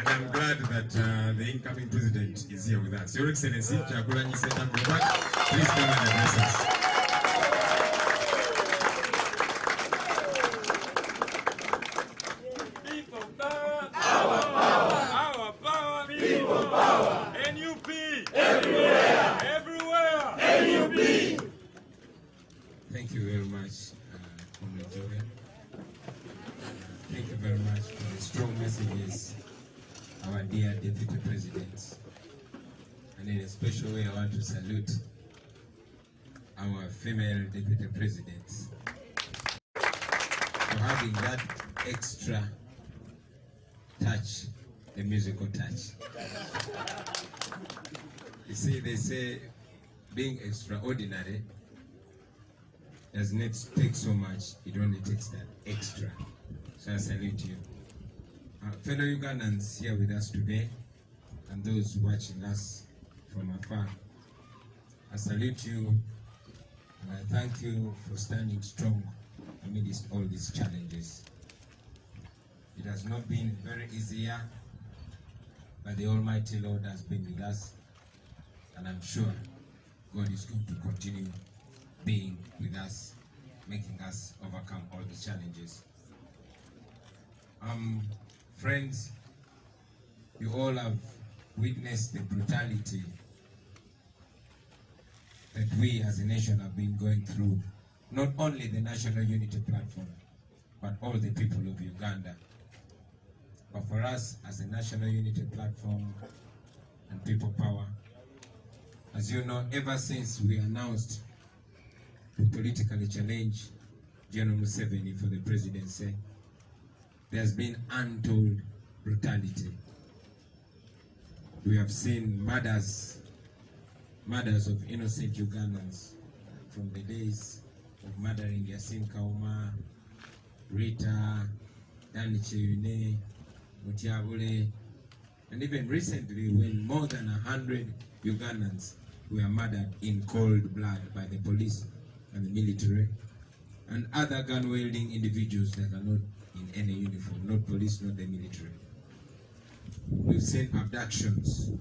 And I'm glad that the incoming president is here with us. Your Excellency, Kyagulanyi Sentamu, please come and address us. People power, our power, our power, people power, NUP, everywhere, everywhere, NUP. Thank you very much, Comrade Joel. Thank you very much for the strong messages, our dear Deputy President. And in a special way, I want to salute our female Deputy Presidents for having that extra touch, the musical touch. You see, they say being extraordinary does not take so much, it only takes that extra. So I salute you. Fellow Ugandans here with us today, and those watching us from afar, I salute you and I thank you for standing strong amidst all these challenges. It has not been a very easy year, but the Almighty Lord has been with us, and I'm sure God is going to continue being with us, making us overcome all the challenges. Friends, you all have witnessed the brutality that we as a nation have been going through, not only the National Unity Platform, but all the people of Uganda. But for us as a National Unity Platform and People Power, as you know, ever since we announced to politically challenge General Museveni for the presidency, there's been untold brutality. We have seen murders of innocent Ugandans, from the days of murdering Yasin Kauma, Rita, Dani Cheyune, Mutiabule, and even recently when more than 100 Ugandans were murdered in cold blood by the police and the military, and other gun-wielding individuals that are not in any uniform, not police, not the military. We've seen abductions.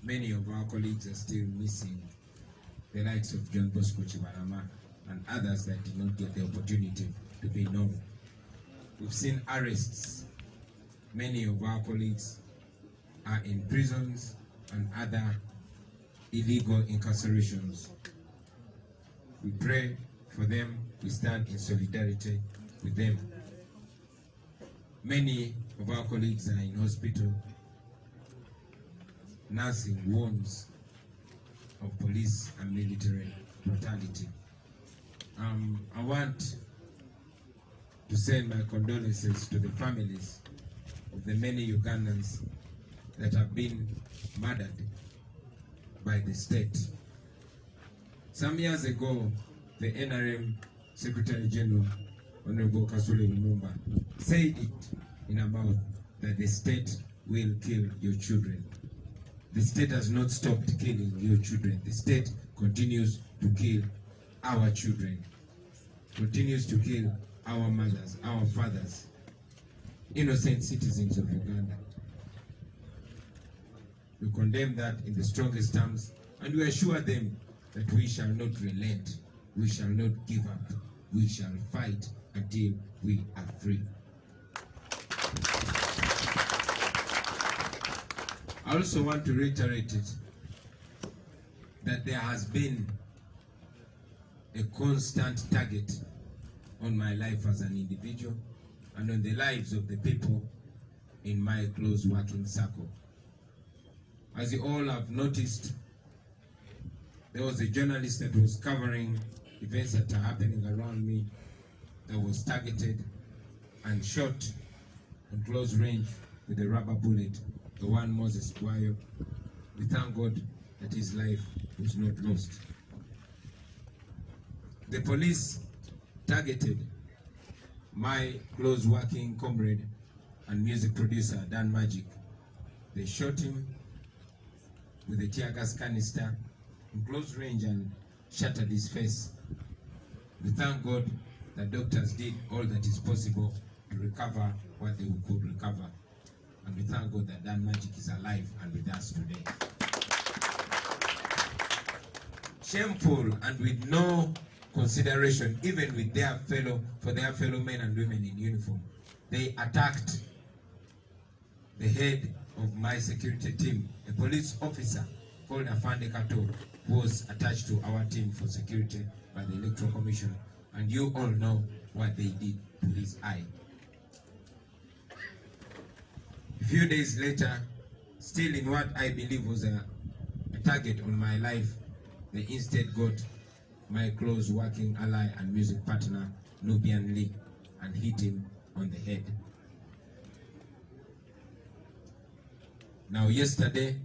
Many of our colleagues are still missing, the likes of John Bosco Chibarama and others that did not get the opportunity to be known. We've seen arrests. Many of our colleagues are in prisons and other illegal incarcerations. We pray for them. We stand in solidarity with them. Many of our colleagues are in hospital, nursing wounds of police and military brutality. I want to send my condolences to the families of the many Ugandans that have been murdered by the state. Some years ago, the NRM Secretary General, Honorable Kasule Lumumba, said it in a mouth that the state will kill your children. The state has not stopped killing your children. The state continues to kill our children, continues to kill our mothers, our fathers, innocent citizens of Uganda. We condemn that in the strongest terms, and we assure them that we shall not relent, we shall not give up, we shall fight until we are free. I also want to reiterate it, that there has been a constant target on my life as an individual and on the lives of the people in my close working circle. As you all have noticed, there was a journalist that was covering events that are happening around me that was targeted and shot at close range with a rubber bullet, the one Moses Bwayo. We thank God that his life was not lost. The police targeted my close working comrade and music producer, Dan Magic. They shot him with a tear gas canister in close range and shattered his face. We thank God that doctors did all that is possible to recover what they could recover. And And we thank God that that magic is alive and with us today. Shameful and with no consideration, even with their fellow men and women in uniform. They attacked the head of my security team, a police officer called Afande Kato, who was attached to our team for security by the Electoral Commission. And you all know what they did to his eye. A few days later, still in what I believe was a target on my life, they instead got my close working ally and music partner, Nubian Lee, and hit him on the head. Now yesterday,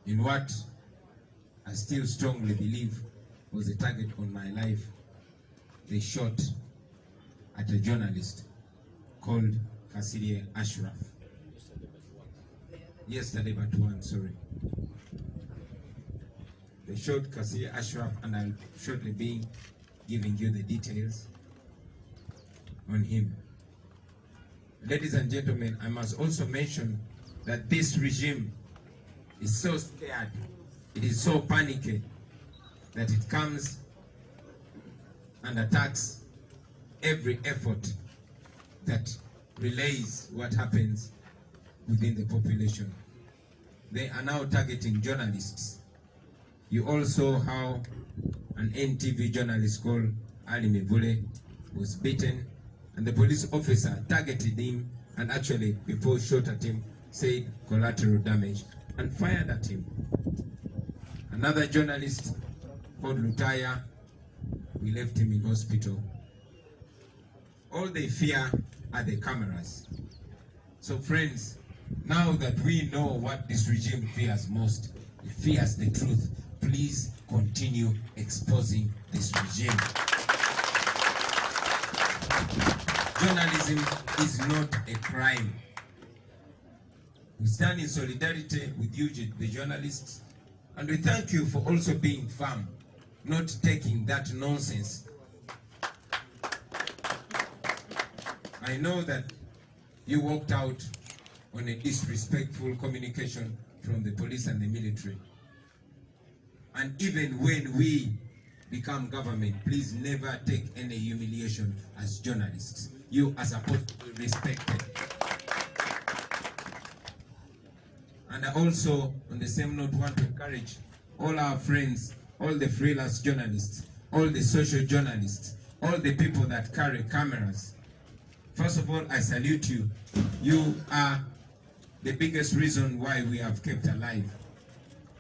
in what I still strongly believe was a target on my life, they shot at a journalist called Kyagulanyi Ashraf. Yesterday but one, sorry. They shot Kyagulanyi Ashraf, and I'll shortly be giving you the details on him. Ladies and gentlemen, I must also mention that this regime is so scared, it is so panicky, that it comes and attacks every effort that relays what happens within the population. They are now targeting journalists. You all saw how an NTV journalist called Ali Mevule was beaten, and the police officer targeted him and actually, before he shot at him, said collateral damage and fired at him. Another journalist called Lutaya, we left him in hospital. All they fear are the cameras. So friends, now that we know what this regime fears most, it fears the truth. Please continue exposing this regime. Journalism is not a crime. We stand in solidarity with you, the journalists, and we thank you for also being firm, not taking that nonsense. I know that you walked out on a disrespectful communication from the police and the military. And even when we become government, please never take any humiliation as journalists. You are supposed to be respected. And I also, on the same note, want to encourage all our friends, all the freelance journalists, all the social journalists, all the people that carry cameras. First of all, I salute you. You are the biggest reason why we have kept alive.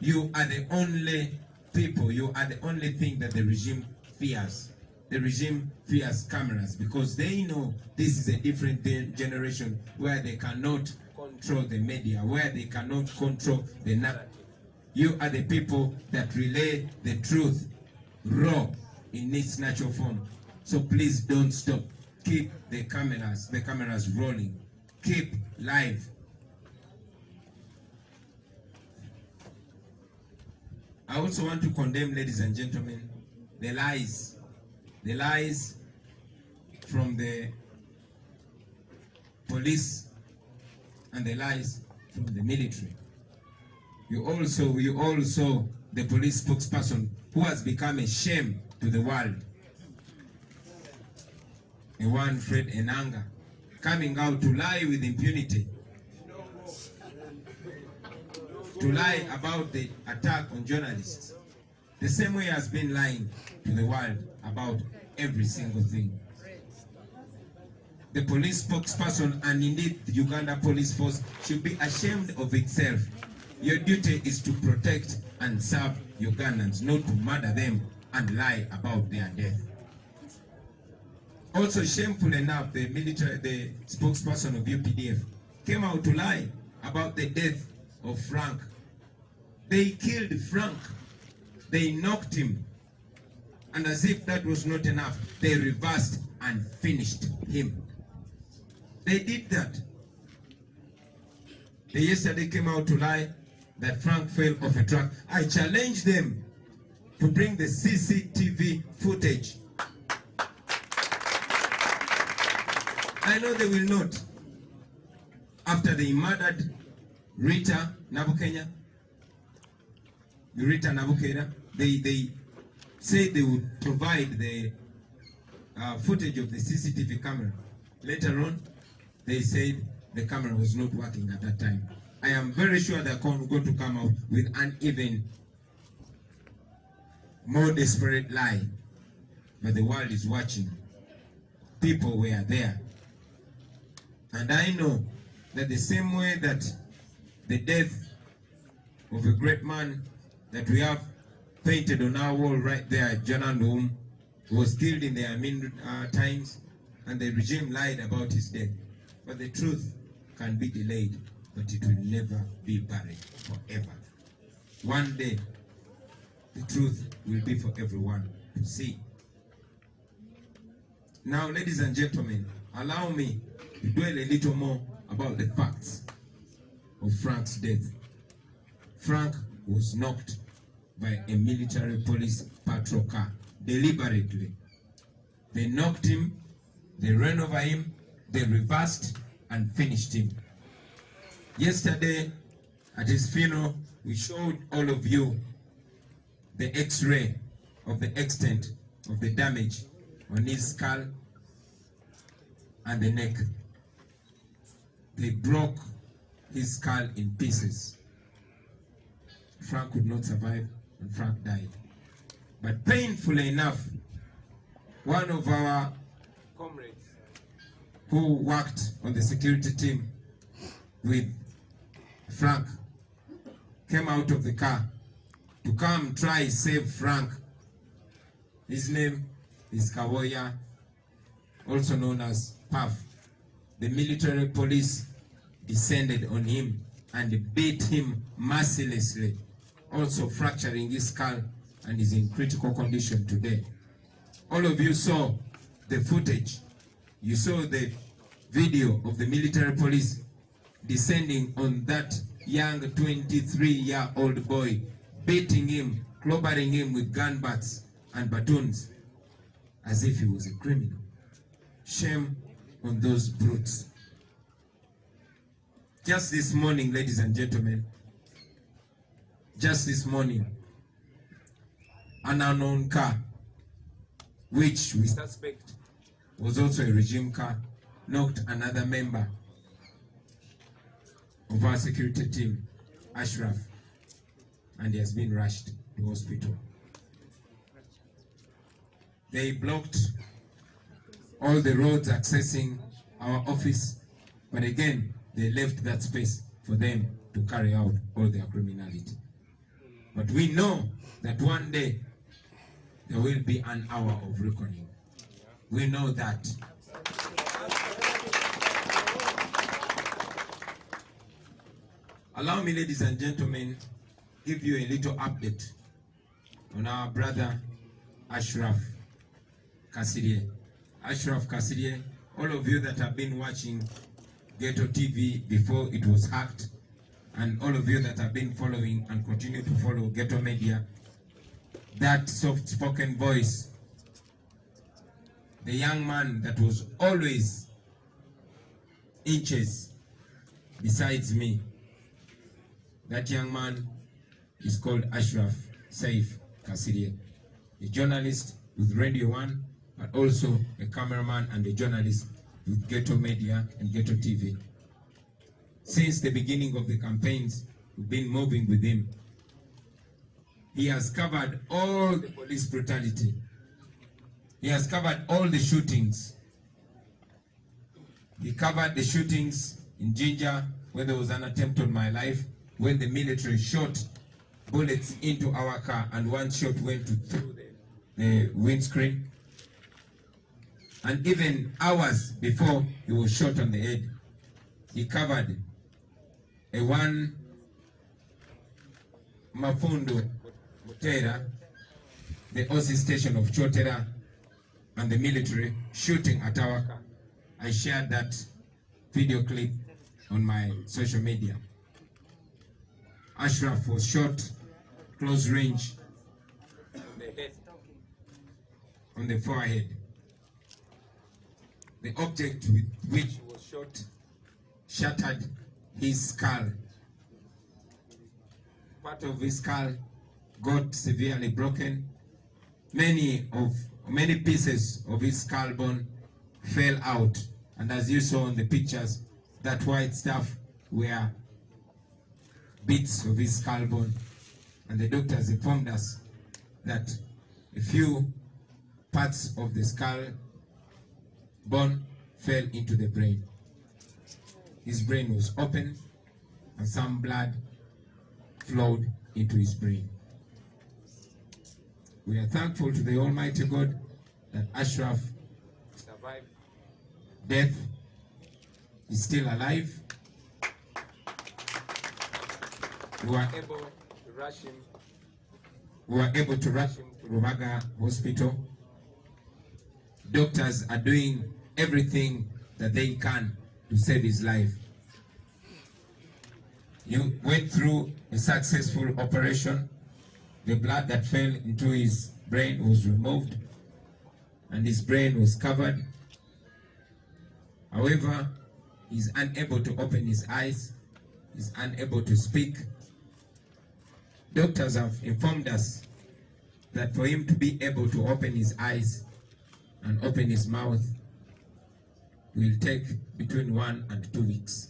You are the only people, you are the only thing that the regime fears. The regime fears cameras because they know this is a different generation where they cannot control the media, where they cannot control the narrative. You are the people that relay the truth raw in its natural form. So please don't stop. Keep the cameras rolling. Keep live. I also want to condemn, ladies and gentlemen, the lies from the police and the lies from the military. You all saw the police spokesperson who has become a shame to the world. The one Fred Enanga, coming out to lie with impunity. To lie about the attack on journalists. The same way has been lying to the world about every single thing. The police spokesperson and indeed the Uganda Police Force should be ashamed of itself. Your duty is to protect and serve Ugandans, not to murder them and lie about their death. Also shameful enough, the spokesperson of UPDF came out to lie about the death of Frank. They killed Frank. They knocked him. And as if that was not enough, they reversed and finished him. They did that. They yesterday came out to lie that Frank fell off a truck. I challenged them to bring the CCTV footage. I know they will not. after they murdered Rita Nabukenya, they said they would provide the footage of the CCTV camera. Later on, they said the camera was not working at that time. I am very sure they're going to come out with an even more desperate lie. But the world is watching. People were there. And I know that the same way that the death of a great man that we have painted on our wall right there, Janandum, was killed in the Amin times, and the regime lied about his death. But the truth can be delayed, but it will never be buried forever. One day, the truth will be for everyone to see. Now, ladies and gentlemen, allow me to dwell a little more about the facts of Frank's death. Frank was knocked by a military police patrol car deliberately. They knocked him, they ran over him, they reversed and finished him. Yesterday, at his funeral, we showed all of you the X-ray of the extent of the damage on his skull and the neck. They broke his skull in pieces. Frank could not survive and Frank died. But painfully enough, one of our comrades who worked on the security team with Frank came out of the car to come try save Frank. His name is Kawoya, also known as Puff. The military police descended on him and beat him mercilessly, also fracturing his skull, and is in critical condition today. All of you saw the footage. You saw the video of the military police descending on that young 23-year-old boy, beating him, clobbering him with gun butts and batons as if he was a criminal. Shame on those brutes. Just this morning, ladies and gentlemen, just this morning, an unknown car, which we suspect was also a regime car, knocked another member of our security team, Ashraf, and he has been rushed to hospital. They blocked all the roads accessing our office, but again, they left that space for them to carry out all their criminality. But we know that one day there will be an hour of reckoning. We know that. Allow me, ladies and gentlemen, give you a little update on our brother Ashraf Kasirye. Ashraf Kasirye, all of you that have been watching Ghetto TV before it was hacked, and all of you that have been following and continue to follow Ghetto Media, that soft-spoken voice, the young man that was always inches besides me, that young man is called Ashraf Saif Kasirye, a journalist with Radio 1, but also a cameraman and a journalist with Ghetto Media and Ghetto TV. Since the beginning of the campaigns, we've been moving with him. He has covered all the police brutality. He has covered all the shootings. He covered the shootings in Jinja, where there was an attempt on my life, when the military shot bullets into our car and one shot went through the windscreen. And even hours before he was shot on the head, he covered a one Mafundo Mutera, the OC station of Chotera, and the military shooting at our car. I shared that video clip on my social media. Ashraf was shot close range on the head, on the forehead. The object with which he was shot shattered his skull. Part of his skull got severely broken. Many pieces of his skull bone fell out, and as you saw in the pictures, that white stuff were bits of his skull bone. And the doctors informed us that a few parts of the skull bone fell into the brain. His brain was open and some blood flowed into his brain. We are thankful to the Almighty God that Ashraf survived death, is still alive. We were able to rush him. To Rubaga Hospital. Doctors are doing everything that they can to save his life. You went through a successful operation. The blood that fell into his brain was removed and his brain was covered. However, he's unable to open his eyes. He's unable to speak. Doctors have informed us that for him to be able to open his eyes and open his mouth will take between 1 and 2 weeks.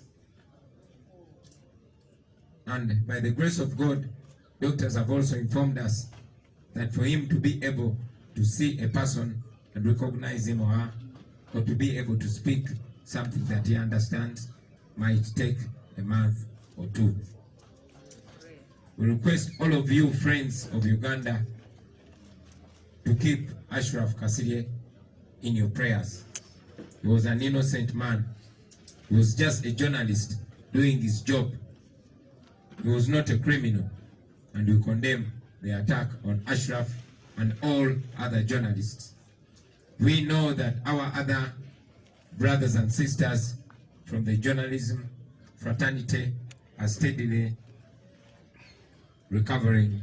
And by the grace of God, doctors have also informed us that for him to be able to see a person and recognize him or her, or to be able to speak something that he understands, might take a month or 2. We request all of you friends of Uganda to keep Ashraf Kasirye in your prayers. He was an innocent man. He was just a journalist doing his job. He was not a criminal. And we condemn the attack on Ashraf and all other journalists. We know that our other brothers and sisters from the journalism fraternity are steadily recovering.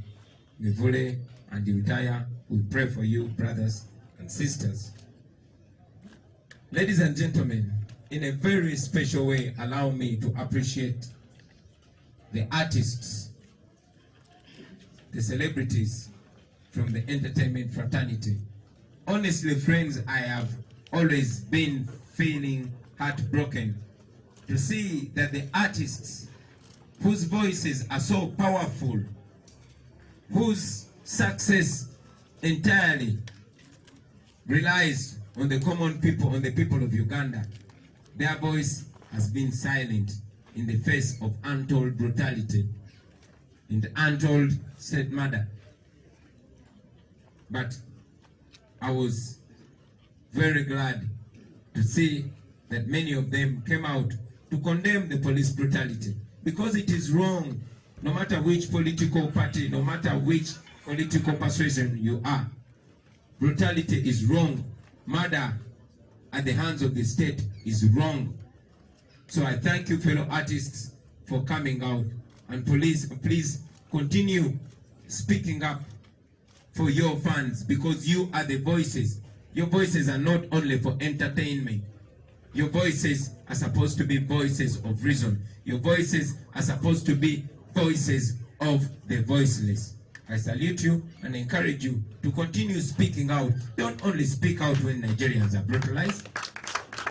Mivule and Iltaya, we pray for you, brothers and sisters. Ladies and gentlemen, in a very special way, allow me to appreciate the artists, the celebrities from the entertainment fraternity. Honestly, friends, I have always been feeling heartbroken to see that the artists whose voices are so powerful, whose success entirely relies on the common people, on the people of Uganda, their voice has been silent in the face of untold brutality, in the untold state murder. But I was very glad to see that many of them came out to condemn the police brutality, because it is wrong, no matter which political party, no matter which political persuasion you are. Brutality is wrong. Murder at the hands of the state is wrong. So I thank you, fellow artists, for coming out. And please continue speaking up for your fans, because you are the voices. Your voices are not only for entertainment. Your voices are supposed to be voices of reason. Your voices are supposed to be voices of the voiceless. I salute you and encourage you to continue speaking out. Don't only speak out when Nigerians are brutalized.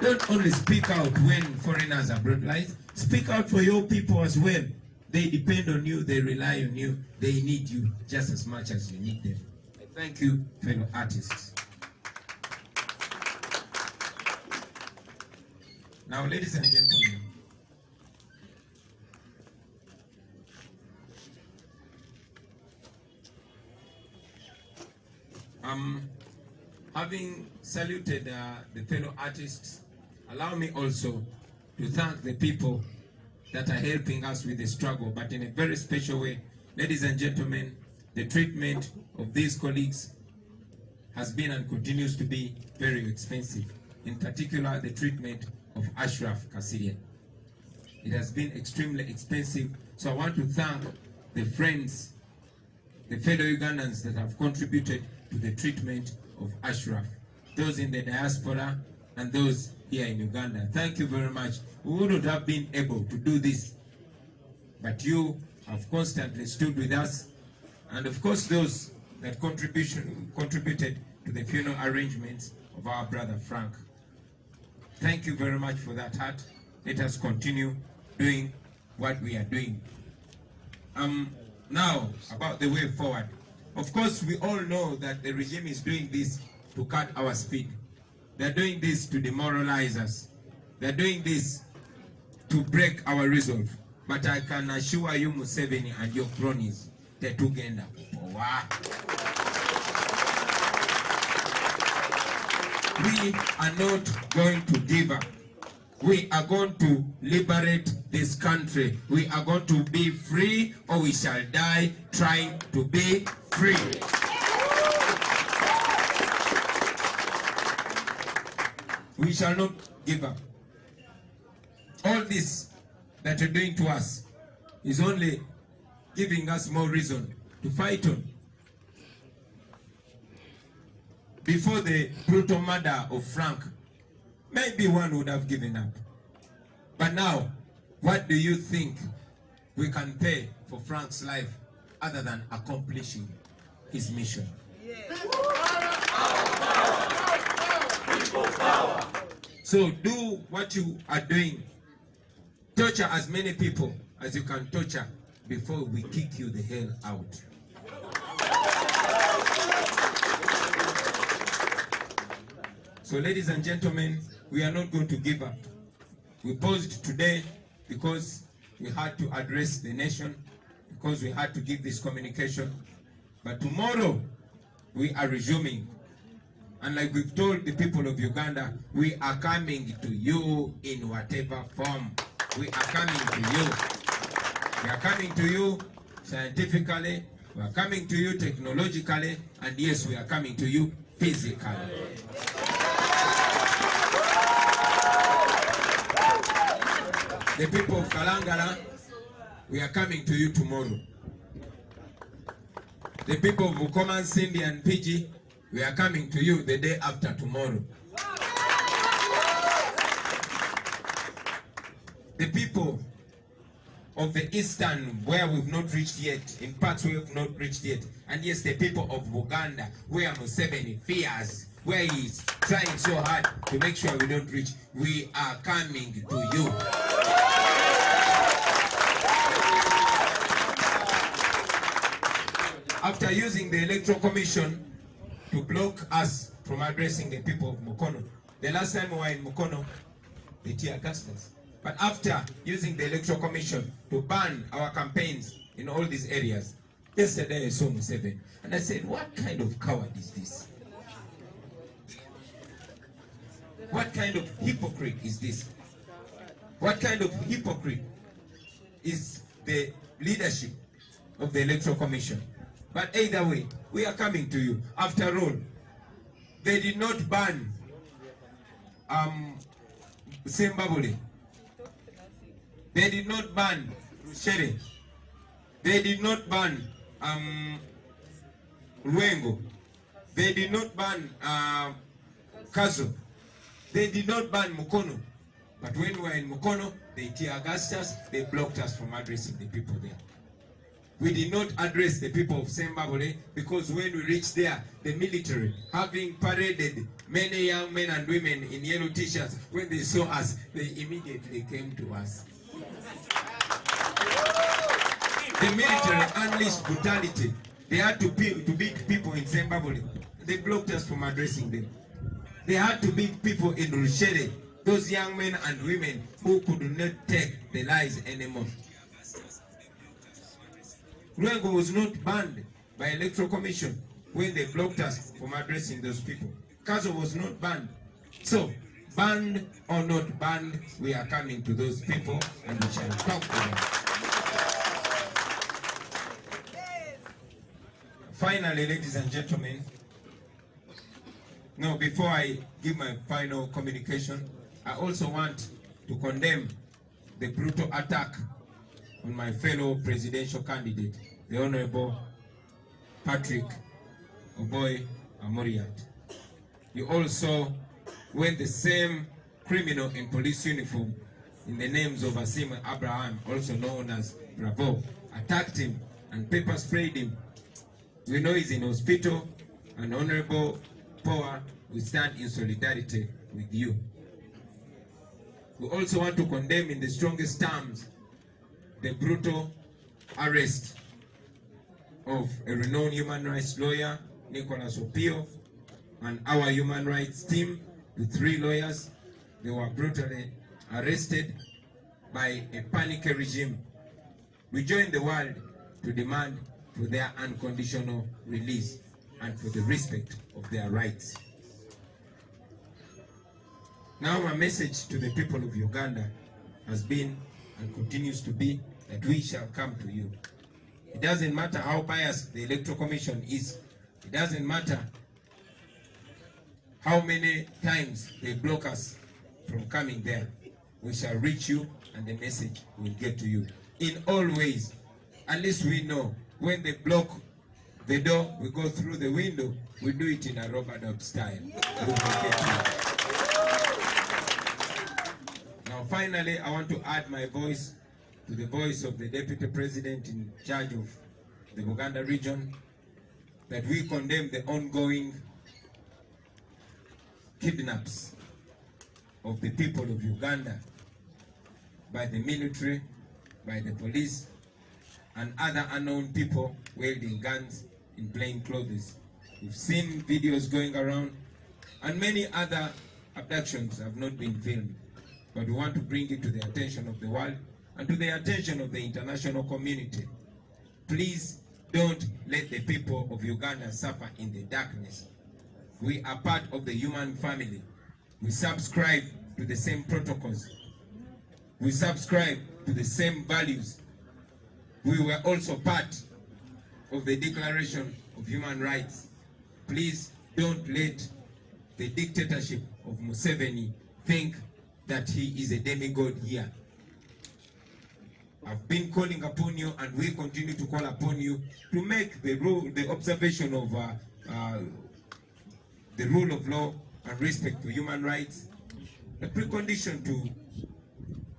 Don't only speak out when foreigners are brutalized. Speak out for your people as well. They depend on you, they rely on you, they need you just as much as you need them. I thank you, fellow artists. Now, ladies and gentlemen, having saluted the fellow artists, allow me also to thank the people that are helping us with the struggle, but in a very special way. Ladies and gentlemen, the treatment of these colleagues has been and continues to be very expensive. In particular, the treatment of Ashraf Kasirye. It has been extremely expensive. So I want to thank the friends, the fellow Ugandans that have contributed to the treatment of Ashraf. Those in the diaspora, and those here in Uganda. Thank you very much. We wouldn't have been able to do this, but you have constantly stood with us, and of course those that contributed to the funeral arrangements of our brother Frank. Thank you very much for that heart. Let us continue doing what we are doing. Now, about the way forward. Of course, we all know that the regime is doing this to cut our speed. They're doing this to demoralize us. They're doing this to break our resolve. But I can assure you, Museveni and your cronies, tetugenda kupowa. We are not going to give up. We are going to liberate this country. We are going to be free, or we shall die trying to be free. We shall not give up. All this that you're doing to us is only giving us more reason to fight on. Before the brutal murder of Frank, maybe one would have given up. But now, what do you think we can pay for Frank's life other than accomplishing his mission? So do what you are doing. Torture as many people as you can torture before we kick you the hell out. So ladies and gentlemen, we are not going to give up. We paused today because we had to address the nation, because we had to give this communication. But tomorrow, we are resuming. And like we've told the people of Uganda, we are coming to you in whatever form. We are coming to you. We are coming to you scientifically, we are coming to you technologically, and yes, we are coming to you physically. The people of Kalangala, we are coming to you tomorrow. The people of Bukoma, Sindi and Piji, we are coming to you the day after tomorrow. The people of the eastern, where we've not reached yet, in parts we have not reached yet, and yes, the people of Uganda, where Museveni fears, where he's trying so hard to make sure we don't reach, we are coming to you. After using the Electoral Commission to block us from addressing the people of Mukono, the last time we were in Mukono, they tear gassed us. But after using the Electoral Commission to ban our campaigns in all these areas, yesterday I saw Museveni, and I said, what kind of coward is this? What kind of hypocrite is this? What kind of hypocrite is the leadership of the Electoral Commission? But either way, we are coming to you. After all, they did not ban Zimbabwe. They did not ban Shere. They did not ban Ruengo. They did not ban Kazo. They did not ban Mukono. But when we were in Mukono, they tear gassed us, they blocked us from addressing the people there. We did not address the people of Zimbabwe because when we reached there, the military, having paraded many young men and women in yellow t-shirts, when they saw us, they immediately came to us. The military unleashed brutality. They had to beat people in Zimbabwe. They blocked us from addressing them. They had to beat people in Rushere, those young men and women who could not take the lies anymore. Ruengo was not banned by Electoral Commission when they blocked us from addressing those people. Kazo was not banned. So, banned or not banned, we are coming to those people and we shall talk to them. Finally, ladies and gentlemen, no, before I give my final communication, I also want to condemn the brutal attack on my fellow presidential candidate, the Honorable Patrick Oboy Amoriat. You all saw when the same criminal in police uniform in the names of Asim Abraham, also known as Bravo, attacked him and pepper sprayed him. We know he's in hospital, and Honorable Power, we stand in solidarity with you. We also want to condemn in the strongest terms the brutal arrest of a renowned human rights lawyer, Nicholas Opio, and our human rights team, the 3 lawyers. They were brutally arrested by a panic regime. We join the world to demand for their unconditional release and for the respect of their rights. Now my message to the people of Uganda has been and continues to be that we shall come to you. It doesn't matter how biased the Electoral Commission is. It doesn't matter how many times they block us from coming there. We shall reach you and the message will get to you. In all ways, at least we know when they block the door, we go through the window, we do it in a Robert Dog style. We will get to you. Now finally, I want to add my voice to the voice of the Deputy President in charge of the Buganda region, that we condemn the ongoing kidnaps of the people of Uganda by the military, by the police, and other unknown people wielding guns in plain clothes. We've seen videos going around, and many other abductions have not been filmed. But we want to bring it to the attention of the world and to the attention of the international community. Please don't let the people of Uganda suffer in the darkness. We are part of the human family. We subscribe to the same protocols. We subscribe to the same values. We were also part of the Declaration of Human Rights. Please don't let the dictatorship of Museveni think that he is a demigod here. I've been calling upon you, and we continue to call upon you to make the observation of the rule of law and respect for human rights a precondition to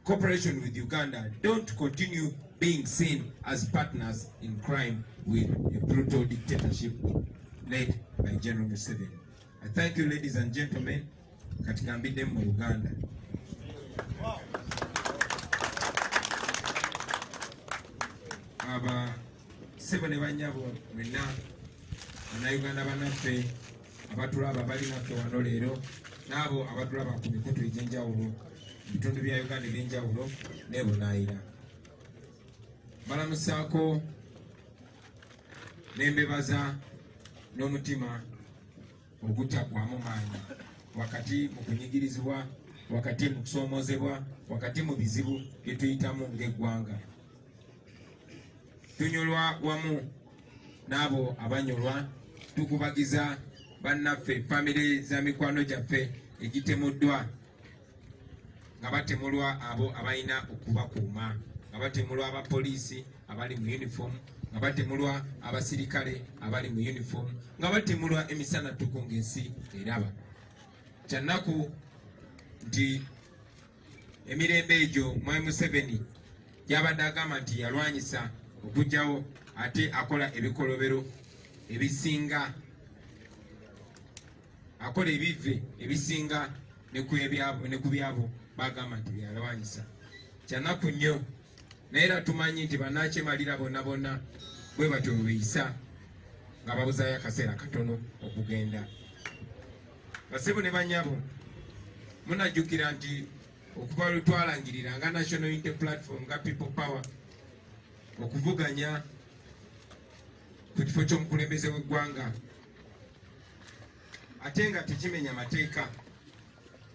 cooperation with Uganda. Don't continue being seen as partners in crime with a brutal dictatorship led by General Museveni. I thank you, ladies and gentlemen. Katika mbide mu Uganda. Aba sebo ne banyabo mwenna na Uganda banaffe abatulaba bali naffe wano leero n'abo abatulaba ku mikutu egy'enjawulo bitundu bya Uganda eby'enjawulo ne Bunaayira. Balamusaako n'embebaza n'omutima ogutagwamu maanyi wakati mu kunyigirizibwa, wakati mu kusoomozebwa, wakati mu bizibu bye tuyitamu ng'eggwanga. Tunyolwa wamu n'abo abanyolwa, tukubagiza bannaffe famire za mikwano gyaffe egitemuddwa, nga batemulwa abo abalina okubakuuma, nga batemulwa abapoliisi abali mu uniform, nga batemulwa abasirikale abali mu uniform, nga batemulwa emisana tuku ng'ensi eraba. Kyannaku nti emirembe egyo Mwami Museveni gyabadde agamba nti yalwanyisa okujjawo ate akola ebikolobero ebisinga, akola ebivve ebisinga ne ku byabo bagamba nti byalwanyisa. Kyannaku nnyo, naye era tumanyi nti bannakyemalira bonna bonna bwe batyo beeyisa nga babuzaayo akaseera katono okugenda. Basebo ne bannyabo, munajjukira nti okuva lwe twalangirira nga National Unity Platform nga People Power okuvuganya ku kifo ky'omukulembeze w'eggwanga ate nga tekimenya mateeka,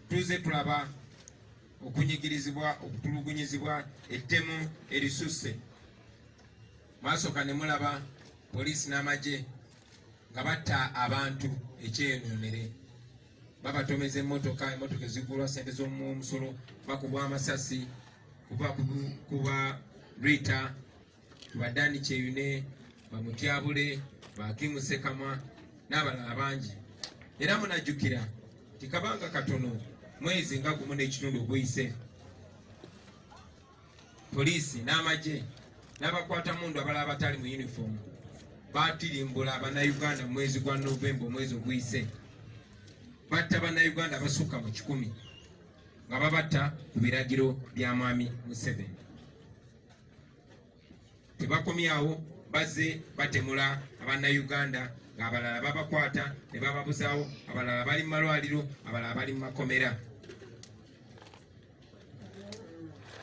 tuze tulaba okunyigirizibwa, okutulugunyizibwa, ettemu erisusse. Mwasooka ne mulaba poliisi n'amagye nga batta abantu ekyenoonere, babatomeza emmotoka ezigulwa ssente z'omusolo, bakubwa amasasi, kuba Rita, Badani Kyeyune, Bamutyabule, Bakimu Sekamwa n'abalala bangi. Era munajjukira tikabanga katono mwezi nga gumu n'ekitundu oguyise poliisi n'amagye n'abakwata mundu abalala batali mu uniform batirimbula Abannayuganda mu mwezi gwa Novemba omwezi oguyise batta Bannayuganda abasukka mu 100 nga babatta ku biragiro bya mwami Museveni. Tebakomyawo bazze batemula Abannayuganda ng'abalala babakwata ne bababuzaawo, abalala bali mu malwaliro, abalala bali mu makomera.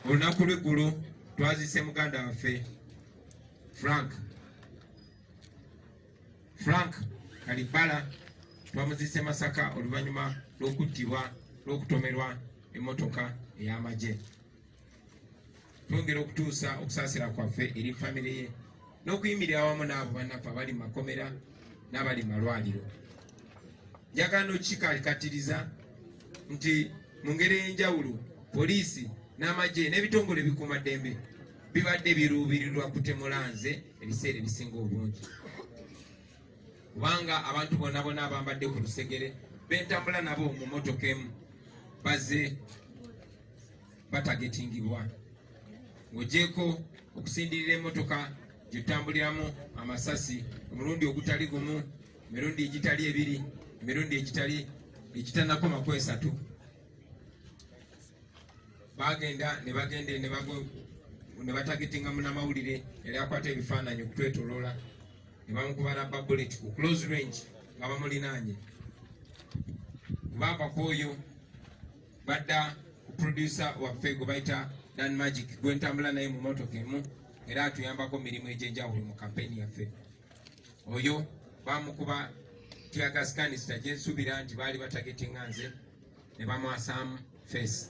Olunaku lw'eggulo twazise muganda waffe Frank Kalibala twamuzise Masaka oluvannyuma lw'okuttibwa lw'okutomerwa emmotoka ey'amagye. Twongera okutuusa okusaasira kwaffe eri famire ye n'okuyimirira awamu n'abo bannaffe abali mu makomera n'abali mu malwaliro. Njagala n'okukikalikatiriza nti mu ngeri ey'enjawulo poliisi n'amagye n'ebitongole bikuumaddembe bibadde biruubirirwa kutemula nze ebiseera ebisinga obungi, kubanga abantu bonna bonna abambadde ku lusegere bentambula nabo mu mmotoka emu bazze batagetingibwa. Ng'ogyeko okusindirira emmotoka gy'otambuliramu amasasi omulundi ogutali gumu, emirundi egitali ebiri, emirundi egitanakoma ku 3. Bagenda ne batagetinga munnamawulire yali akwata ebifaananyi okutwetoloola ne bamukuba rubber bullet ku close range nga bamulinaanye. Baavako oyo badda ku producer waffe gwe bayita Dan Magic gwentambula naye mu motoka emu era atuyambako mirimu egy'enjawulo mu kampeni yaffe. Oyo bamukuba teargas canister gye nsuubira nti baali batagetinga nze ne bamwasaamu face,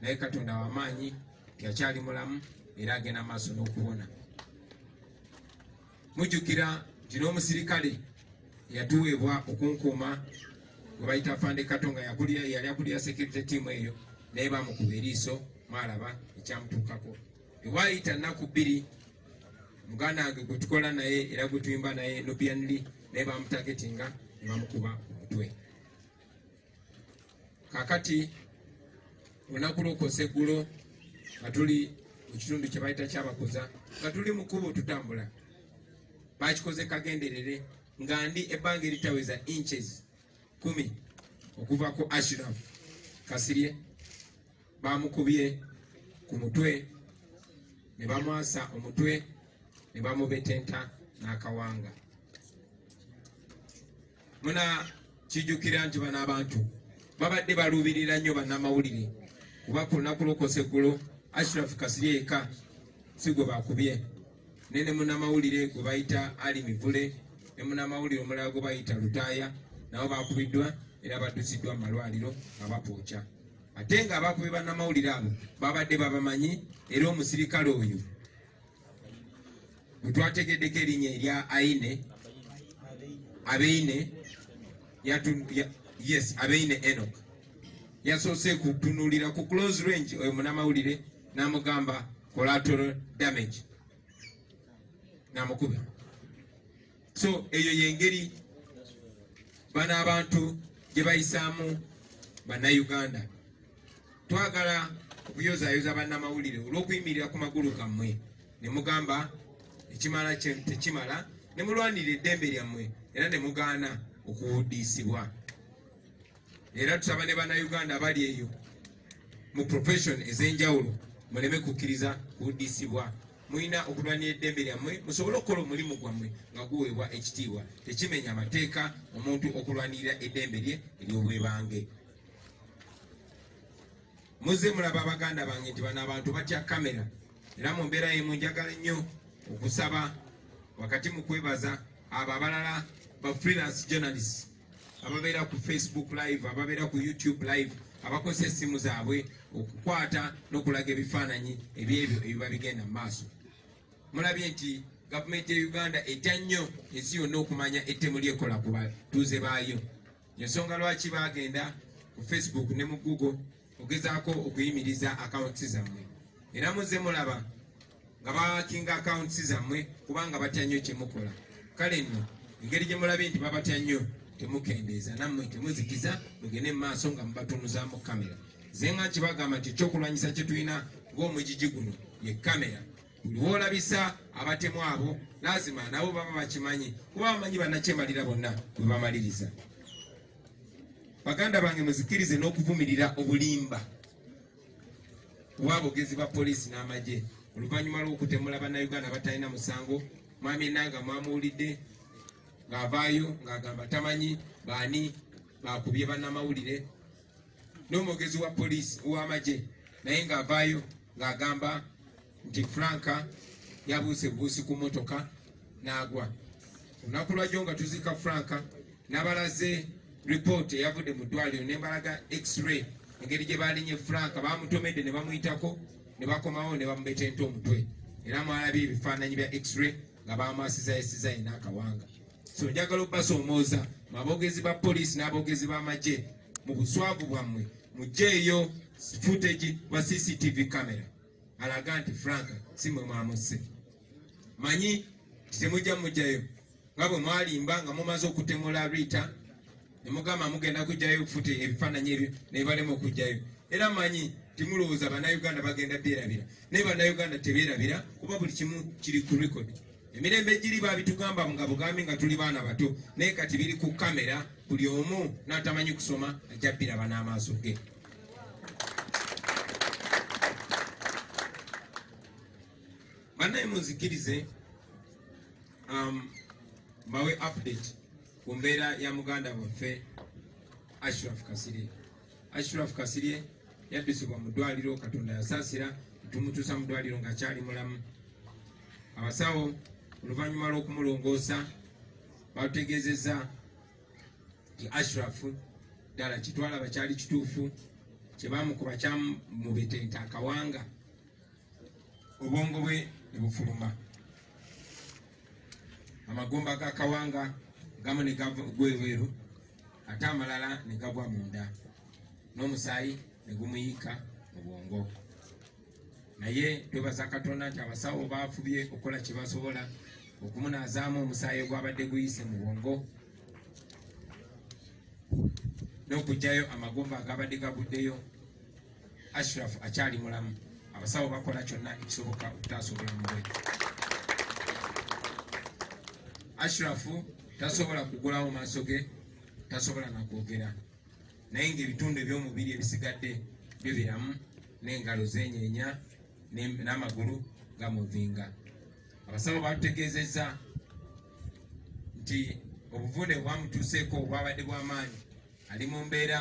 naye Katonda w'amaanyi yakyali mulamu era agenda maaso n'okuwona. Mujjukira nti n'omusirikale yatuweebwa okunkuuma gwe bayita Fande Katonga yali akulira security team eyo, naye bamukuba eriiso mwalaba ekyamutuukako. Ewaayita nnaku 2 muganda wange gwe tukola naye era gwe tuyimba naye Nubianly naye bamutagetinga ne bamukuba omutwe. Kakati olunaku lw'okosa eggulo nga tuli mu kitundu kye bayita Kyabakoza nga tuli mu kkubo tutambula, bakikoze kagenderere nga ndi ebbanga eritaweza inches 10 okuva ku Ashraf Kasirye. Bamukubye ku mutwe ne bamwasa omutwe ne bamubetenta n'akawanga. Muna kijjukira nti bano abantu babadde baluubirira nnyo bannamawulire, kuba ku lunaku lw'okosa eggulo Ashraf Kasirye yekka si gwe bakubye, ne munnamawulire gwe bayita Ali Mivule ne munnamawulire omulala gwe bayita Lutaaya nabo bakubiddwa era baddusiddwa mu malwaliro nga bapookya. Ate nga abakubye bannamawulire abo babadde babamanyi, era omusirikale oyo bwe twategeddeko erinnya erya Abeine Enoch yasoose kutunuulira ku close range oyo munnamawulire n'amugamba collateral damage n'amukuba. So eyo yengeri bano abantu gye bayisaamu Bannayuganda. Twagala okuyozaayoza bannamawulire olw'okuyimirira ku magulu gammwe ne mugamba ekimala tekimala, ne mulwanirira eddembe lyammwe era ne mugaana okuwuddiisibwa. Era tusaba ne Bannayuganda abali eyo mu profession ez'enjawulo muleme kukkiriza kuwuddiisibwa. Mulina okulwanira eddembe lyammwe musobole okukola omulimu gwammwe nga guweebwa ekitiibwa. Tekimenya amateeka omuntu okulwanirira eddembe lye ery'obwebange. Muzze mulaba abaganda bange nti bano abantu batya kamera, era mu mbeera y'emu njagala nnyo okusaba wakati mu kwebaza abo abalala ba freelance journalists ababeera ku Facebook live, ababeera ku YouTube live, abakozesa essimu zaabwe okukwata n'okulaga ebifaananyi ebyebyo ebiba bigenda mu maaso. Mulabye nti gavumenti ya Uganda etya nnyo ensi yonna okumanya ettemu lyekola ku batuuze baayo. Ensonga lwaki bagenda ku Facebook ne mu Google ogezaako okuyimiriza accounts zammwe, era muzze mulaba nga bakinga accounts zammwe kubanga batya nnyo kye mukola. Kale nno engeri gye mulabye nti babatya nnyo temukendeeza nammwe temuzikiza mugende maaso nga mubatunuzaamu kamera zenga kibagamba nti ekyokulwanyisa kye tulina ng'omugigi guno ye kamera buli woolabisa abatemu abo lazima nabo baba bakimanyi kuba bamanyi bannakyemalira bonna bwe bamaliriza. Baganda bange muzikirize n'okuvumirira obulimba obwabogezi ba poliisi n'amagye oluvannyuma lw'okutemula bannayuganda batalina musango. Mwami Enanga mwamuwulidde ng'avaayo ng'agamba tamanyi baani bakubye bannamawulire, n'omwogezi wa poliisi ow'amagye naye ng'avaayo ng'agamba nti Franka yabuuse bubuusi ku motoka n'agwa. Olunaku lwajjo nga tuzika Franka n'abalaze report eyavudde mu ddwaliro n'embalaga x-ray engeri gye baalinye Franka bamutomedde ne bamuyitako ne bakomawo ne bamubetenta omutwe era mwalabye ebifaananyi bya x-ray nga bamwasiza yesiza yina akawanga. So njagala okubasoomooza abogezi ba poliisi n'abogezi b'amagye mu buswavu bwammwe muggyeeyo footage wa CCTV camera alaga nti Franka si mwe mwamuse. Manyi temujja mujjayo nga bwe mwalimba nga mumaze okutemula Rita ne mugamba mugenda kujjayo fute ebifaananyi ebyo ne balema okujjayo. Era manyi timulowooza bannayuganda bagenda beerabira naye bannayuganda tebeerabira kuba buli kimu kiri ku record. Emirembe giri babitugamba nga bugambi nga tuli baana bato naye kati biri ku kamera buli omu n'atamanyi kusoma ajja biraba n'amaaso ge. Bannaye munzikirize mbawe update ku mbeera ya muganda waffe Ashraf Kasirye. Ashraf Kasirye yaddusibwa mu ddwaliro Katonda yasaasira tumutuusa mu ddwaliro ng'akyali mulamu. Abasawo oluvannyuma lw'okumulongoosa batutegeezezza nti Ashraf ddala kitwalaba kyali kituufu kye baamukuba kyamubetenta akawanga obwongo bwe ne bufuluma. Amagomba g'akawanga gamu ne gagwa ebweru ate amalala ne gagwa munda n'omusaayi ne gumuyiika mu bwongo. Naye twebaza Katonda nti abasawo baafubye okukola kye basobola okumunaazaamu omusaayi ogwabadde guyise mu bwongo n'okugyayo amagomba agabadde gaguddeyo. Ashraf akyali mulamu. Abasawo bakola kyonna ekisoboka okutaasa obulamu bwe. Ashraf tasobola kugulawo maaso ge, tasobola nakwogera naye ng'ebitundu eby'omubiri ebisigadde byo biramu n'engalo zeenyeenya n'amagulu gamuvinga. Abasawo batutegeezezza nti obuvune bwamutuuseeko obwabadde bw'amaanyi, ali mu mbeera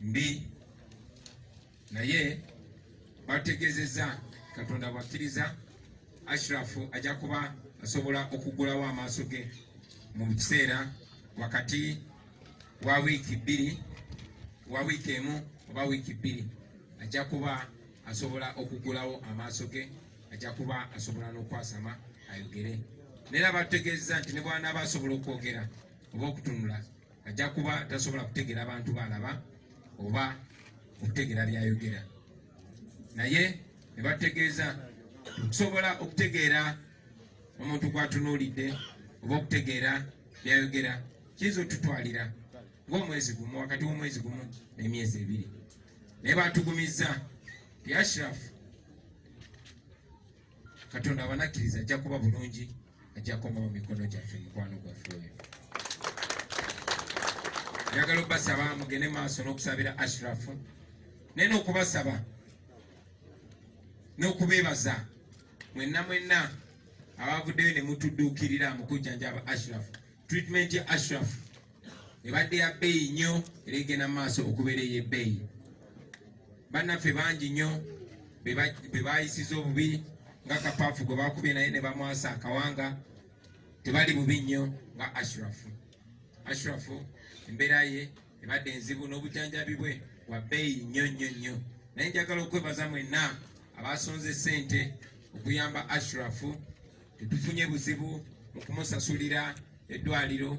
mbi naye batutegeezezza Katonda bwakkiriza Ashraf ajja kuba asobola okugulawo amaaso ge mu kiseera wakati wa wiiki emu oba wiiki bbiri ajja kuba asobola okugulawo amaaso ge, ajja kuba asobola n'okwasama ayogere. Neera batutegeezeza nti ne bw'anaaba asobola okwogera oba okutunula ajja kuba tasobola kutegeera abantu baalaba oba okutegeera byayogera. Naye ne batutegeeza okusobola okutegeera omuntu gw'atunuulidde oba okutegeera byayogera kiyinza otutwalira ng'omwezi gumu, wakati w'omwezi gumu n'emyezi ebiri. Naye batugumizza nti Ashraf Katonda abanakkiriza ajja kuba bulungi, ajja koma mu mikono gyaffe, mukwano gwaffe oyo. Njagala obbasaba mugende maaso n'okusabira Ashraf naye n'okubasaba n'okubeebaza mwenna abavuddeyo ne mutudduukirira mu kujjanjaba Ashraf. Treatment ya Ashraf ebadde ya bbeeyi nnyo era egenda mu maaso okubeera ey'ebbeeyi. Bannaffe bangi nnyo be baayisiza obubi nga Kapaafu gwe baakubye naye ne bamwasa akawanga, tebali bubi nnyo nga Ashraf. Ashraf embeera ye ebadde enzibu n'obujjanjabi bwe wa bbeeyi nnyo. Naye njagala okwebaza mwenna abasonze ssente okuyamba Ashraf. Tetufunye buzibu mu kumusasulira eddwaliro.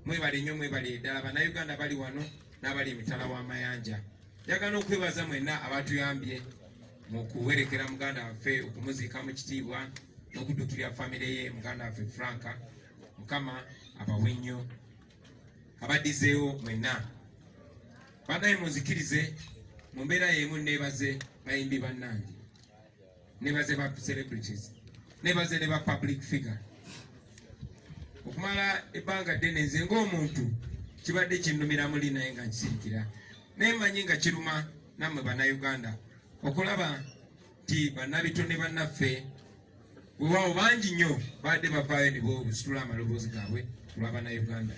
Mwebale nnyo, mwebale ddala. Bannayuganda bali wano n'abali emitala w'amayanja. Njagala okwebaza mwenna abatuyambye mu kuwerekera muganda waffe, okumuziika mu kitiibwa n'okuddukirira famire ye muganda waffe Franka Mukama abawe nnyo abadizeewo mwenna banaye munzikirize mu mbeera y'emu neebaze bayimbi bannange neebaze ba celebrities neebaze ne ba public figure okumala ebbanga ddene nze ng'omuntu kibadde kinnumira muli naye nga nkisirikira naye mmanyi nga kiruma nammwe bannayuganda okulaba nti bannabitone bannaffe weewaawo bangi nnyo badde bavaayo ne bositula amaloboozi gaabwe kulwa bannayuganda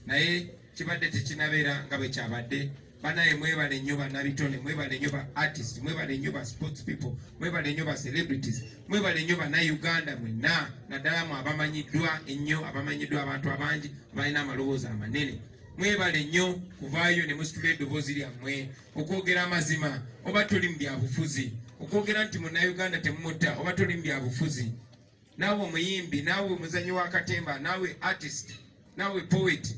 naye kibadde tekinabeera nga bwe kyabadde banaye mwebale nnyo bannabitone mwebale nnyo ba artist mwebale nnyo ba sports people mwebale nnyo ba celebrities mwebale nnyo bannayuganda mwenna naddala mu abamanyiddwa ennyo abamanyiddwa abantu abangi balina amaloboozi amanene mwebale nnyo kuvaayo ne musitula eddoboozi lyammwe okwogera amazima oba toli mu byabufuzi okwogera nti munnayuganda temumutta oba toli mu byabufuzi naawe omuyimbi naawe omuzanyi w'akatemba naawe artist naawe poet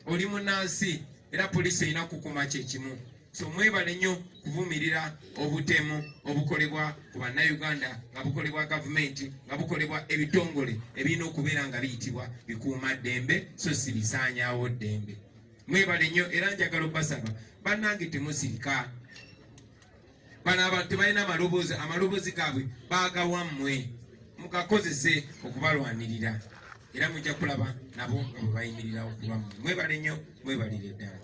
oli munnansi era poliisi erina kukuma kyekimu so mwebale nnyo kuvumirira obutemu obukolebwa ku bannayuganda nga bukolebwa gavumenti nga bukolebwa ebitongole ebirina okubeera nga biyitibwa bikuuma ddembe so si bisaanyaawo ddembe mwebale nnyo era njagala obbasaba bannange temusirika bano abantu tebalina amaloboozi gaabwe baagawammwe mugakozese okubalwanirira era mujja kulaba nabo nga bwe bayimirirawo kubammwe mwebale nnyo mwebalire ddala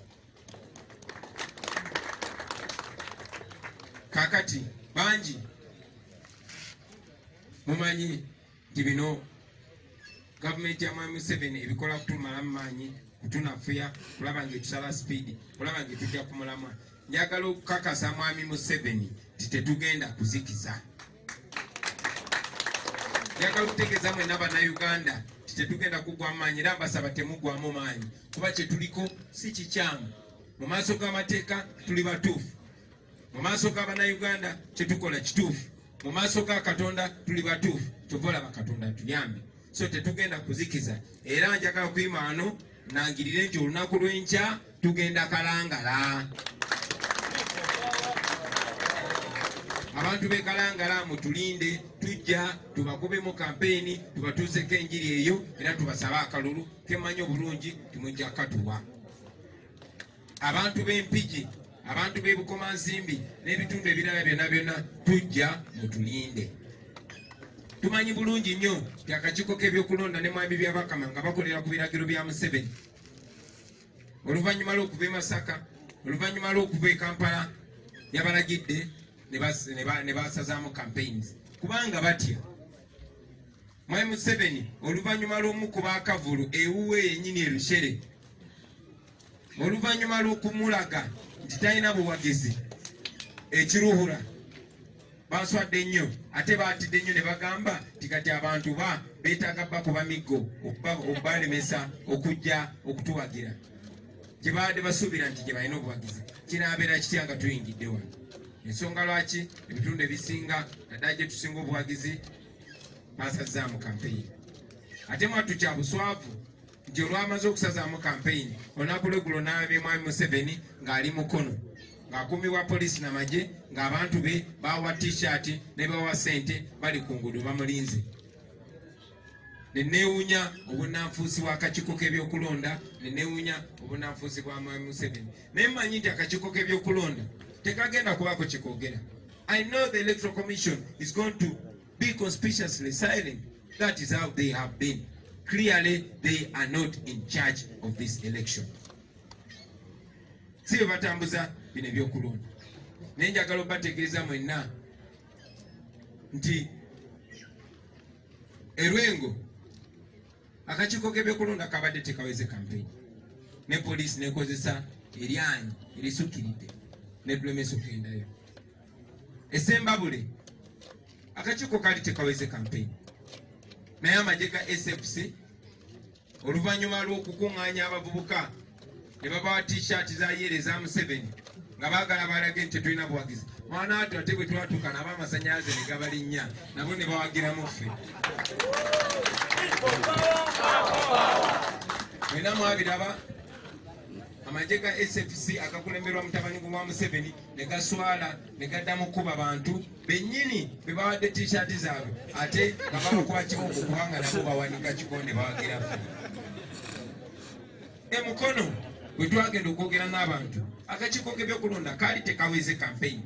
kakati bangi mumanyi nti bino gavumenti ya mwami Museveni ebikola kutumalamu maanyi kutunafuya kulaba ngaetusala sipiidi kulaba ngaetujja ku mulamwa njagala okukakasa mwami Museveni nti tetugenda kuzikiza njagala okutegeeza mwenna bannayuganda nti tetugenda kugwa maanyi era mbasaba temugwamu maanyi kuba kyetuliko si kikyamu mu maaso g'amateeka tuli batuufu mu maaso g'abannayuganda kyetukola kituufu mu maaso ga Katonda tuli batuufu kyova olaba Katonda tuyambe so tetugenda kuzikiza era njagala kuyima wano nangirire nti olunaku lw'enkya tugenda kalangala abantu b'e Kalangala mutulinde tujja tubakubemu kampeyini tubatuuseko enjiri eyo era tubasabe akalulu kemanyi obulungi timujja katuwa abantu b'Empigi abantu b'e Bukomansimbi n'ebitundu ebirala byonna byonna tujja mutulinde tumanyi bulungi nnyo nti akakiiko k'ebyokulonda ne mwami byabakama nga bakolera ku biragiro bya Museveni oluvannyuma lw'okuva e Masaka oluvannyuma lw'okuva e Kampala yabalagidde ne basazaamu campaigns kubanga batya mwami Museveni oluvannyuma lw'omukuba akavulu ewuwe yennyini erushere oluvannyuma lw'okumulaga nti talina buwagizi ekiruhura baswadde nnyo ate baatidde nnyo ne bagamba nti kati abantu beetaaga bakuba miggo okubalemesa okujja okutuwagira gye baadde basuubira nti gye balina obuwagizi kinaabeera kitya nga tuyingidde wano ensonga lwaki ebitundu ebisinga naddala gye tusinga obuwagizi basazaamu kampeyini ate mwattu kya buswavu nti olwamaze okusazaamu kampeyini olunaku lweggulo n'alabye mwami Museveni ng'ali mukono ng'akuumibwa poliisi n'amagye ng'abantu be bawa t-shirt ne bawa ssente bali ku nguudo bamulinze ne neewuunya obunnanfuusi bw'akakiiko k'ebyokulonda ne neewuunya obunnanfuusi bwa mwami Museveni naye mmanyi nti akakiiko k'ebyokulonda tekagenda kubaako kikoogera. I know the Electoral Commission is going to be conspicuously silent. That is how they have been. Clearly, they are not in charge of this election. Si batambuza bino ebyokulonda. Naye njagala obategeeza mwenna nti Erwengo akakiiko k'ebyokulonda kabadde tekaweze campaign. Ne poliisi nekozesa eryanyi erisukiridde netulemesa okugendayo. Esembabule akakiiko kali tekaweze campaign. Naye amagye ga SFC oluvannyuma lw'okukuŋŋaanya abavubuka ne babawa t-shirt za yere za Museveni nga baagala balage nti tetulina buwagizi. Mwana ati ate bwe twatuuka nabo amasannyalaze ne gabalinnya nabo ne bawagiramu ffe. Mwena mwabiraba amajega SFC akakulemberwa mutabani wa Museveni ne gaswala ne gaddamu kuba bantu bennyini bebawadde t-shirt zaabwe ate nga bakuba kiboko kubanga nabo bawanika kikonde bawagira emukono bwe twagenda okwogera n'abantu akakiiko k'ebyokulonda kaali tekaweze campaign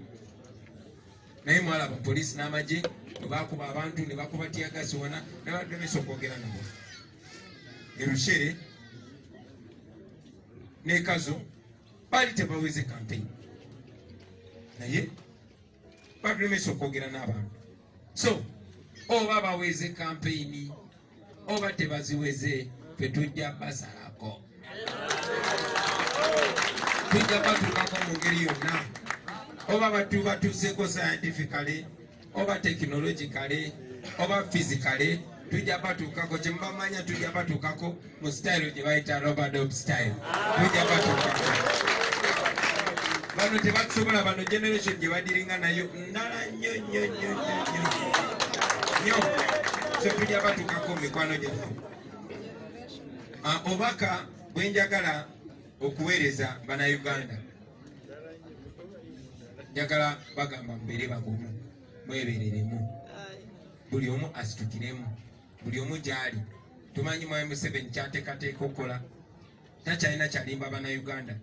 naye mwalaba poliisi n'amagye bwe bakuba abantu ne bakuba tiyagasi wona ne bademesa okwogera nabo erushere nekazo bali tebaweze campaign naye bademesa okwogera n'abantu so oba baweze campaign oba tebaziweze fe tujja basalako tujja batukako mu ngeri yonna oba batuuseeko scientifically oba technologically oba physically tujja batuukako kyemubamanya tujja batuukako mu style gye bayita Robert style tujja batuukako bano tebakusobola bano generation gye badiringa nayo ndala nnyo so tujja batuukako mu mikwano gyaffe obaka bwenjagala okuweereza bannayuganda njagala bagamba mbeere bagumu mwebereremu buli omu asitukiremu buli omu gyali tumanyi Mwami Museveni kyateekateeka okukola takyalina kyalimba bannayuganda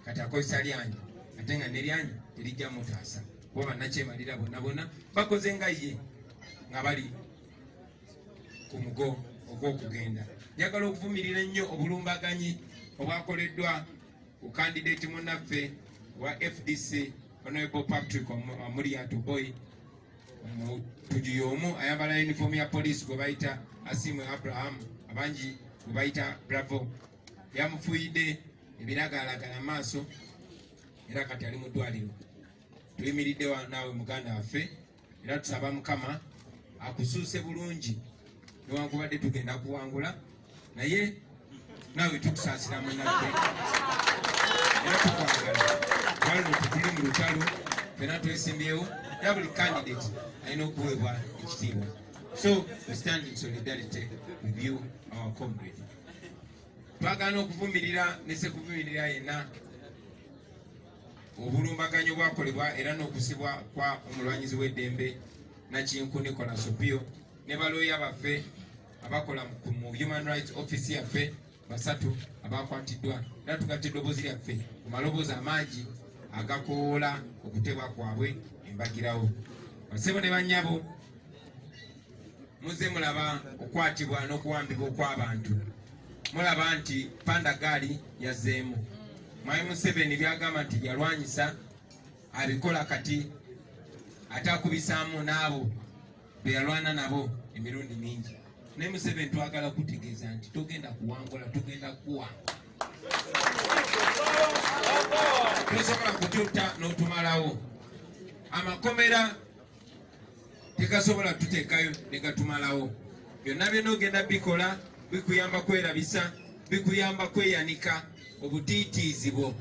kati akozesa lyanyi ate nga ne lyanyi terijja mutaasa kuba bannakyemalira bonna bonna bakoze nga ye nga bali ku mugo ogw'okugenda njagala okuvumirira ennyo obulumbaganyi obwakoleddwa ku kandidate munnaffe wa FDC Honorable Patrick Omuriatu Boy tujuyomu ayambala uniform ya police gwe bayita Asimwe Abraham abangi gwe bayita Bravo yamufuuyidde ebiragalagala maaso era kati ali mu ddwaliro tuyimiridde naawe muganda waffe era tusaba Mukama akusuuse bulungi newankubadde tugenda kuwangula naye naawe tukusaasira munnaffe era tukwagala waliwo tutuli mu lutalo fena twesimbyewo era buli candidate alina okuweebwa ekitiibwa so we stand in solidarity with you our comrade twagala okuvumirira nesekuvumirira yenna obulumbaganyi obwakolebwa era n'okusibwa kwa omulwanyizi w'eddembe Nakinku Nicholas Opio ne balooya baffe abakola mu Human Rights Office yaffe basatu abakwatiddwa era tugatte eddoboozi lyaffe ku maloboozi amangi agakoola okutebwa kwabwe embagirawo basebo ne bannyabo muze mulaba okwatibwa n'okuwambibwa okw'abantu mulaba nti pandagaali yazzeemu Mwami Museveni byagamba nti yalwanyisa abikola kati ate akubisaamu n'abo be yalwana nabo emirundi mingi naye Museveni twagala kutegeeza nti togenda kuwangula tugenda kuwangula tosobola kututta n'otumalawo amakomera tegasobola tuteekayo ne gatumalawo byonna byonna ogenda bikola bikuyamba kwerabisa bikuyamba kweyanika obutiitiizi bwo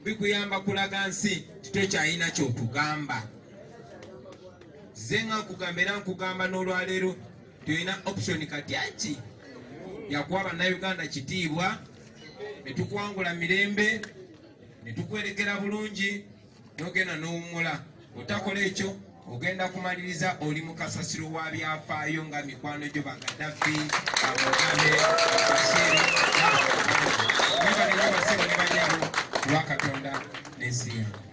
bikuyamba kulaga nsi titokyayina kyotugamba ze nga nkugamba era nkugamba n'olwaleero tuyina option kati aki yakuwa bannayuganda kitiibwa ne tukuwangula mirembe ne tukwerekera bulungi n'ogenda n'owummula otakola ekyo ogenda kumaliriza oli mu kasasiro wa byafaayo nga mikwano gyo Bagaddafi Mugabe Bashir n'abalala ne banyabo lwa Katonda n'ensi yange